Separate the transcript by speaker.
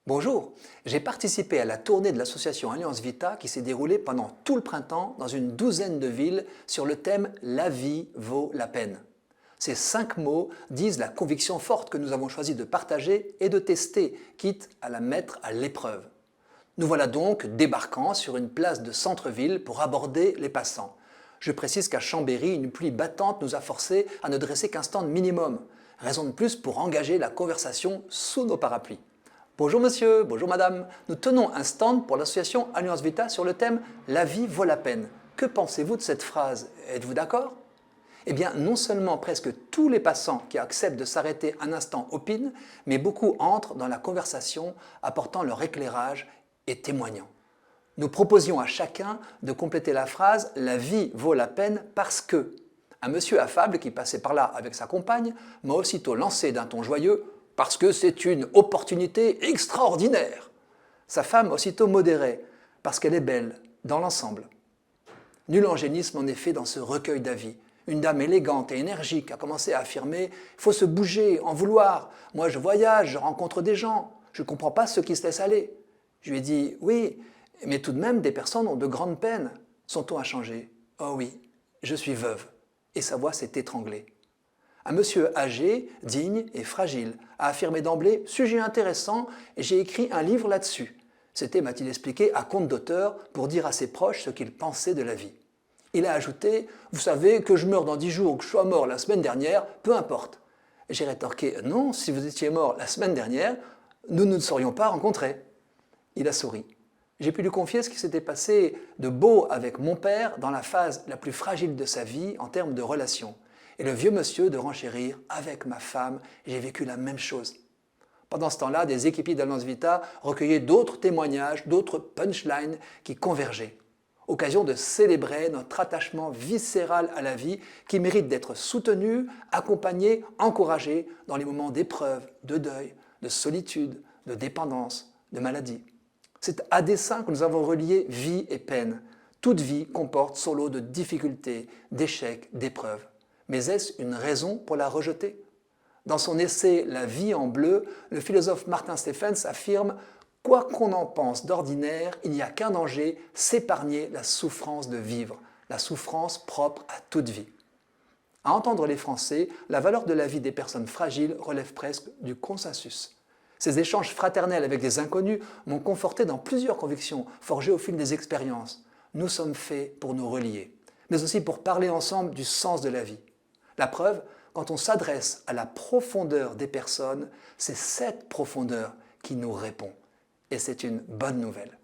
Speaker 1: Bonjour, j'ai participé à la tournée de l'association Alliance Vita qui s'est déroulée pendant tout le printemps dans une douzaine de villes sur le thème « La vie vaut la peine ». Ces 5 mots disent la conviction forte que nous avons choisi de partager et de tester, quitte à la mettre à l'épreuve. Nous voilà donc débarquant sur une place de centre-ville pour aborder les passants. Je précise qu'à Chambéry, une pluie battante nous a forcés à ne dresser qu'un stand minimum. Raison de plus pour engager la conversation sous nos parapluies. Bonjour monsieur, bonjour madame, nous tenons un stand pour l'association Alliance Vita sur le thème « La vie vaut la peine ». Que pensez-vous de cette phrase? Êtes-vous d'accord? Eh bien, non seulement presque tous les passants qui acceptent de s'arrêter un instant opinent, mais beaucoup entrent dans la conversation apportant leur éclairage et témoignant. Nous proposions à chacun de compléter la phrase « La vie vaut la peine parce que ». Un monsieur affable qui passait par là avec sa compagne m'a aussitôt lancé d'un ton joyeux « parce que c'est une opportunité extraordinaire ». Sa femme aussitôt modérée « parce qu'elle est belle, dans l'ensemble ». Nul angélisme en effet dans ce recueil d'avis. Une dame élégante et énergique a commencé à affirmer « il faut se bouger, en vouloir. Moi je voyage, je rencontre des gens, je ne comprends pas ceux qui se laissent aller ». Je lui ai dit « oui, mais tout de même des personnes ont de grandes peines. Son ton a changé. « Oh oui, je suis veuve ». Et sa voix s'est étranglée. Un monsieur âgé, digne et fragile a affirmé d'emblée « sujet intéressant, et j'ai écrit un livre là-dessus ». C'était, m'a-t-il expliqué, à compte d'auteur pour dire à ses proches ce qu'il pensait de la vie. Il a ajouté « vous savez, que je meure dans 10 jours ou que je sois mort la semaine dernière, peu importe ». J'ai rétorqué « non, si vous étiez mort la semaine dernière, nous ne nous serions pas rencontrés ». Il a souri. J'ai pu lui confier ce qui s'était passé de beau avec mon père dans la phase la plus fragile de sa vie en termes de relations. Et le vieux monsieur de renchérir « avec ma femme, j'ai vécu la même chose ». Pendant ce temps-là, des équipiers d'Alliance Vita recueillaient d'autres témoignages, d'autres punchlines qui convergeaient. Occasion de célébrer notre attachement viscéral à la vie qui mérite d'être soutenu, accompagné, encouragé dans les moments d'épreuve, de deuil, de solitude, de dépendance, de maladie. C'est à dessein que nous avons relié vie et peine. Toute vie comporte son lot de difficultés, d'échecs, d'épreuves. Mais est-ce une raison pour la rejeter? Dans son essai « La vie en bleu », le philosophe Martin Stephens affirme « Quoi qu'on en pense d'ordinaire, il n'y a qu'un danger, s'épargner la souffrance de vivre, la souffrance propre à toute vie. » À entendre les Français, la valeur de la vie des personnes fragiles relève presque du consensus. Ces échanges fraternels avec des inconnus m'ont conforté dans plusieurs convictions forgées au fil des expériences. Nous sommes faits pour nous relier, mais aussi pour parler ensemble du sens de la vie. La preuve, quand on s'adresse à la profondeur des personnes, c'est cette profondeur qui nous répond. Et c'est une bonne nouvelle.